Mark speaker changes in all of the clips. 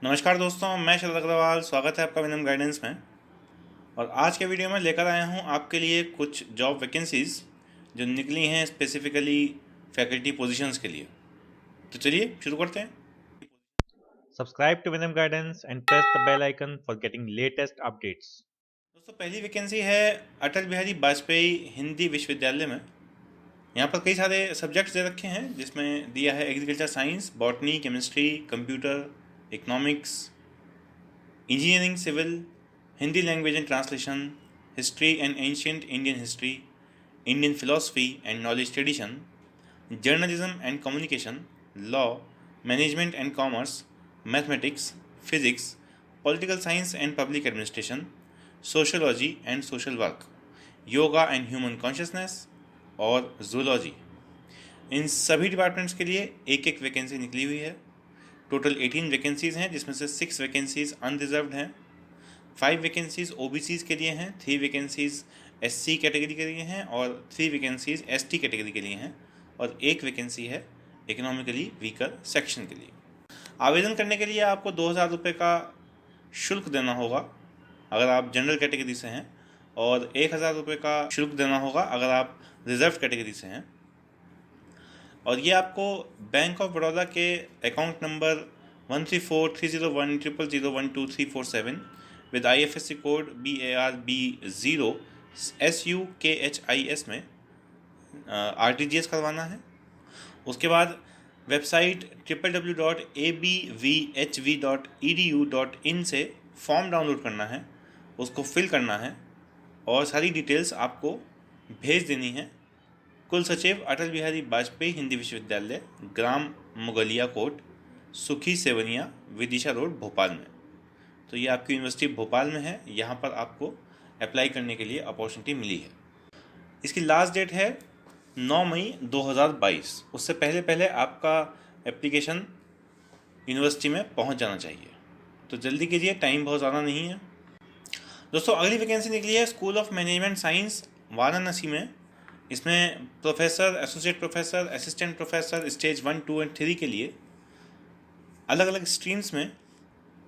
Speaker 1: नमस्कार दोस्तों, मैं शरद अग्रवाल। स्वागत है आपका विनम्र गाइडेंस में। और आज के वीडियो में लेकर आया हूं आपके लिए कुछ जॉब वैकेंसीज़ जो निकली हैं स्पेसिफिकली फैकल्टी पोजीशंस के लिए। तो चलिए शुरू करते हैं।
Speaker 2: Subscribe to Venom Guidance and press the bell icon for getting latest updates.
Speaker 1: दोस्तों, पहली वैकेंसी है अटल बिहारी वाजपेयी हिंदी विश्वविद्यालय में। यहाँ पर कई सारे सब्जेक्ट्स दे रखे हैं, जिसमें दिया है agriculture science, botany, chemistry, computer, economics, engineering, civil, Hindi language and translation, history and ancient Indian history, Indian philosophy and knowledge tradition, journalism and communication, law, management and commerce, mathematics, physics, political science and public administration, sociology and social work, yoga and human consciousness और zoology. इन सभी departments के लिए एक एक vacancy निकली हुई है। टोटल 18 वैकेंसीज़ हैं, जिसमें से 6 वैकेंसीज़ अनरिजर्व्ड हैं, 5 वैकेंसीज़ ओबीसीज़ के लिए हैं, 3 वैकेंसीज़ एससी कैटेगरी के लिए हैं और 3 वैकेंसीज़ एसटी कैटेगरी के लिए हैं और एक वैकेंसी है इकोनॉमिकली वीकर सेक्शन के लिए। आवेदन करने के लिए आपको 2000 रुपये का शुल्क देना होगा अगर आप जनरल कैटेगरी से हैं, और 1000 रुपये का शुल्क देना होगा अगर आप रिजर्व कैटेगरी से हैं। और ये आपको बैंक ऑफ बड़ौदा के account number 1343010012347 with IFSC code BARB0SUKHIS में RTGS करवाना है। उसके बाद वेबसाइट www.abvhv.edu.in से फॉर्म डाउनलोड करना है, उसको फिल करना है और सारी डिटेल्स आपको भेज देनी है। कुल सचिव अटल बिहारी वाजपेयी हिंदी विश्वविद्यालय, ग्राम मुगलिया कोट, सुखी सेवनिया, विदिशा रोड, भोपाल में। तो ये आपकी यूनिवर्सिटी भोपाल में है। यहाँ पर आपको अप्लाई करने के लिए अपॉर्चुनिटी मिली है। इसकी लास्ट डेट है 9 मई 2022। उससे पहले पहले आपका एप्लीकेशन यूनिवर्सिटी में पहुँच जाना चाहिए, तो जल्दी कीजिए, टाइम बहुत ज़्यादा नहीं है। दोस्तों, अगली वैकेंसी निकली है school of management science Varanasi में। इसमें professor, associate professor, assistant professor stage 1, 2 and 3 के लिए अलग अलग स्ट्रीम्स में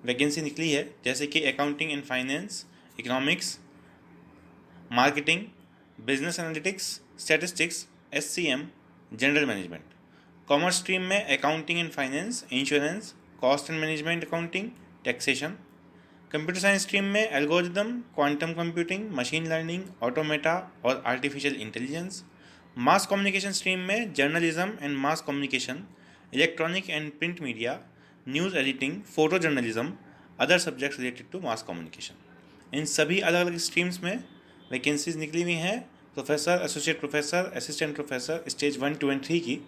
Speaker 1: वैकेंसी निकली है, जैसे कि accounting and finance, economics, marketing, business analytics, statistics, SCM, general management. Commerce stream में accounting and finance, insurance, cost and management accounting, taxation. Computer science stream में algorithm, quantum computing, machine learning, automata और artificial intelligence. Mass communication stream में journalism and mass communication, electronic and print media, news editing, photo journalism, other subjects related to mass communication. इन सभी अलग अलग streams में vacancies निकली हुई हैं professor, associate professor, assistant professor stage 1, 2 and 3 की।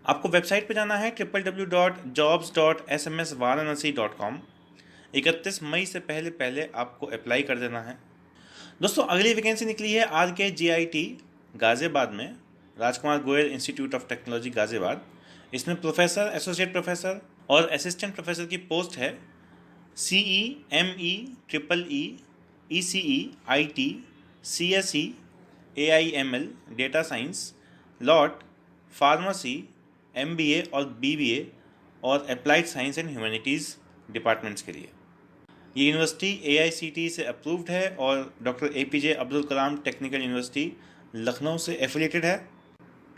Speaker 1: आपको वेबसाइट पर जाना है www.jobs.smsvaranasi.com। 31 मई से पहले पहले आपको अप्लाई कर देना है। दोस्तों, अगली वैकेंसी निकली है RKGIT गाज़ियाबाद में, Rajkumar Goyal institute of technology Ghaziabad. इसमें प्रोफेसर, एसोसिएट प्रोफेसर और असिस्टेंट प्रोफेसर की पोस्ट है। CE, ME, EEE, ECE, IT, CSE, AIML, data science, लॉट, फार्मेसी, MBA और BBA और applied science and humanities departments के लिए। ये यूनिवर्सिटी AICTE से अप्रूव्ड है और doctor APJ Abdul Kalam technical university Lucknow से एफिलेटेड है।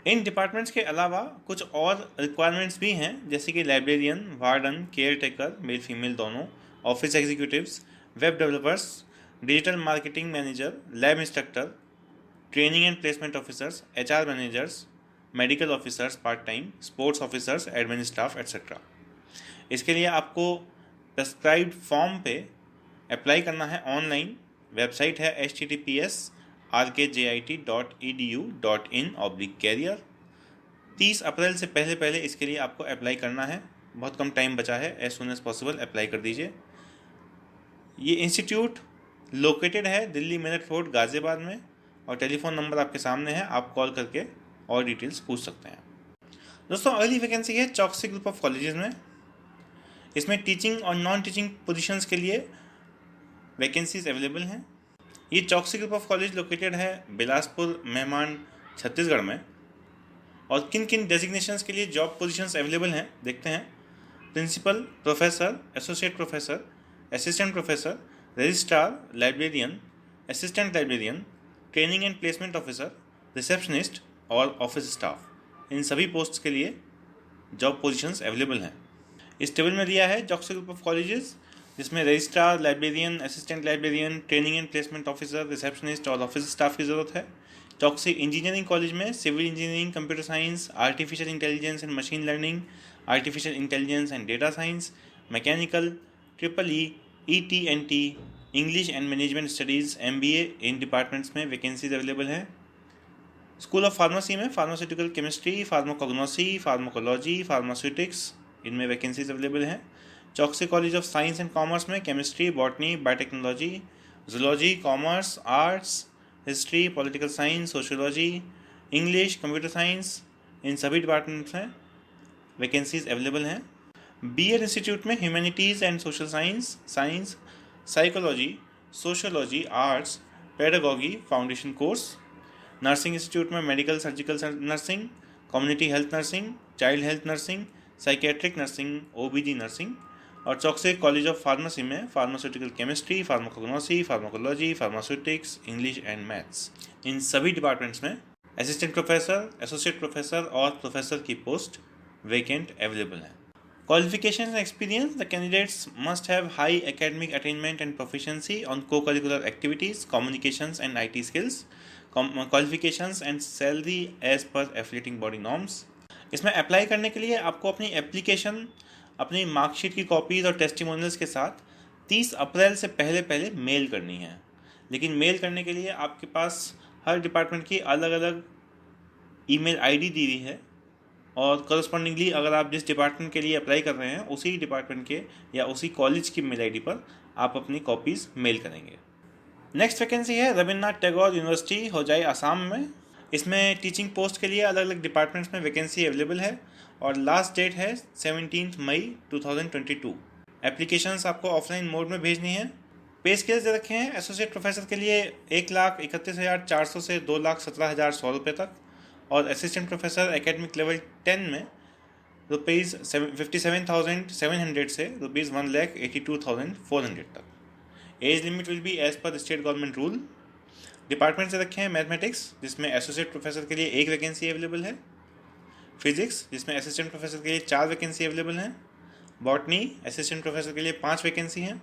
Speaker 1: इन डिपार्टमेंट्स के अलावा कुछ और रिक्वायरमेंट्स भी हैं, जैसे कि librarian, warden, caretaker, male female दोनों, office executives, web developers, digital marketing manager, lab instructor, training and placement officers, HR managers, medical officers part time, sports officers, admin staff etcetera. इसके लिए आपको prescribed form पे apply करना है online. Website है https://rkjit.edu.in/career। 30 अप्रैल से पहले पहले इसके लिए आपको अप्लाई करना है। बहुत कम टाइम बचा है, as soon as possible apply कर दीजिए। ये इंस्टीट्यूट लोकेटेड है दिल्ली मेरठ रोड गाज़ियाबाद में, और टेलीफोन नंबर आपके सामने है, आप कॉल करके और डिटेल्स पूछ सकते हैं। दोस्तों, अगली वैकेंसी है चौकसी ग्रुप ऑफ कॉलेजेस में। इसमें टीचिंग और नॉन टीचिंग पोजीशंस के लिए वैकेंसीज अवेलेबल हैं। ये चौकसी ग्रुप ऑफ कॉलेज लोकेटेड है बिलासपुर, मेहमान, छत्तीसगढ़ में। और किन किन डेजिग्नेशंस के लिए जॉब पोजीशंस अवेलेबल हैं देखते हैं। Principal, professor, associate professor, assistant professor, registrar, librarian, assistant librarian, training and placement officer, receptionist और ऑफिस स्टाफ, इन सभी पोस्ट्स के लिए जॉब पोजीशंस अवेलेबल हैं। इस टेबल में दिया है जॉक्सी ग्रुप ऑफ कॉलेजेस, जिसमें registrar, librarian, assistant librarian, training and placement officer, receptionist और ऑफिस स्टाफ की ज़रूरत है। चौकसी इंजीनियरिंग कॉलेज में civil engineering, computer science, artificial intelligence and machine learning, artificial intelligence and data science, mechanical, EEE, ET&T, English and management studies, MBA, इन departments में vacancies available हैं। School of pharmacy में pharmaceutical chemistry, pharmacognosy, pharmacology, pharmaceutics, इनमें vacancies available हैं। चौकसी college of science and commerce में chemistry, botany, biotechnology, zoology, commerce, arts, history, political science, sociology, English, computer science, इन सभी departments में vacancies available हैं। BEd institute में humanities and social science, psychology, sociology, arts, pedagogy, foundation course. Nursing institute में medical surgical nursing, community health nursing, child health nursing, psychiatric nursing, OBG nursing. और Chouksey college of pharmacy में pharmaceutical chemistry, pharmacognosy, pharmacology, pharmaceutics, English and maths, इन सभी departments में assistant professor, associate professor और professor की post vacant available हैं। Qualifications and experience: the candidates must have high academic attainment and proficiency on co-curricular activities, communications and IT skills. Qualifications and salary as per affiliating body norms. इसमें apply करने के लिए आपको अपनी application, अपनी marksheet की copies और testimonials के साथ 30 अप्रैल से पहले मेल करनी है। लेकिन मेल करने के लिए आपके पास हर डिपार्टमेंट की अलग अलग ईमेल आईडी दी हुई है और करस्पॉन्डिंगली अगर आप जिस डिपार्टमेंट के लिए अप्लाई कर रहे हैं उसी डिपार्टमेंट के या उसी कॉलेज की मेल आईडी पर आप अपनी कॉपीज़ मेल करेंगे। नेक्स्ट वैकेंसी है रविन्द्रनाथ टैगोर यूनिवर्सिटी, होजाई, आसाम में। इसमें टीचिंग पोस्ट के लिए अलग अलग डिपार्टमेंट्स में वैकेंसी अवेलेबल है और लास्ट डेट है 17 मई 2022। एप्लीकेशंस आपको ऑफलाइन मोड में भेजनी है। पे स्केल्स दे रखे हैं। एसोसिएट प्रोफेसर के लिए 1,31,400 से 2,17,100 रुपये तक और असिस्टेंट प्रोफेसर एकेडमिक लेवल 10 में ₹57,700 से ₹1,82,400 तक। Age limit will be as per state government rule. Department से रखे हैं मैथमेटिक्स, जिसमें एसोसिएट प्रोफेसर के लिए 1 वैकेंसी अवेलेबल है। फिजिक्स, जिसमें असिस्टेंट प्रोफेसर के लिए 4 वैकेंसी अवेलेबल हैं। बॉटनी, असिस्टेंट प्रोफेसर के लिए 5 वैकेंसी हैं।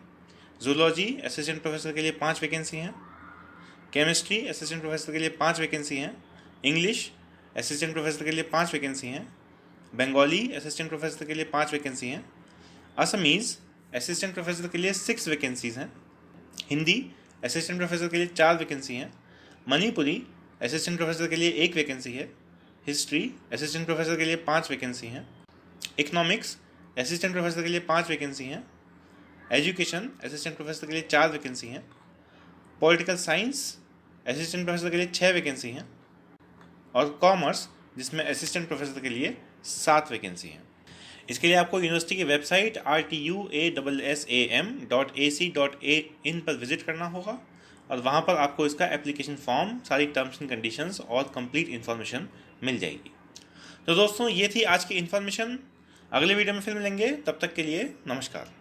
Speaker 1: जूलॉजी, असिस्टेंट प्रोफेसर के लिए 5 वैकेंसी हैं। केमिस्ट्री, असिस्टेंट प्रोफेसर के लिए 5 वैकेंसी हैं। इंग्लिश, असिस्टेंट प्रोफेसर के लिए 5 वैकेंसी हैं। बंगाली, असिस्टेंट प्रोफेसर के लिए 5 वैकेंसी हैं। असमीज़, असिस्टेंट प्रोफेसर के लिए 6 वैकेंसीज़ हैं। हिंदी, असिस्टेंट प्रोफेसर के लिए 4 वैकेंसी हैं। मणिपुरी, असिस्टेंट प्रोफेसर के लिए 1 वैकेंसी है। हिस्ट्री, असिस्टेंट प्रोफेसर के लिए 5 वैकेंसी हैं। इकोनॉमिक्स, असिस्टेंट प्रोफेसर के लिए 5 वैकेंसी हैं। एजुकेशन, असिस्टेंट प्रोफेसर के लिए 4 वैकेंसी हैं। पॉलिटिकल साइंस, असिस्टेंट प्रोफेसर के लिए 6 वैकेंसी हैं। और कॉमर्स, जिसमें असिस्टेंट प्रोफेसर के लिए 7 वैकेंसी हैं। इसके लिए आपको यूनिवर्सिटी की वेबसाइट rtuassam.ac.in पर विजिट करना होगा और वहाँ पर आपको इसका एप्लीकेशन फॉर्म, सारी टर्म्स एंड कंडीशंस और कंप्लीट इन्फॉर्मेशन मिल जाएगी। तो दोस्तों, ये थी आज की इन्फॉर्मेशन। अगले वीडियो में फिर मिलेंगे, तब तक के लिए नमस्कार।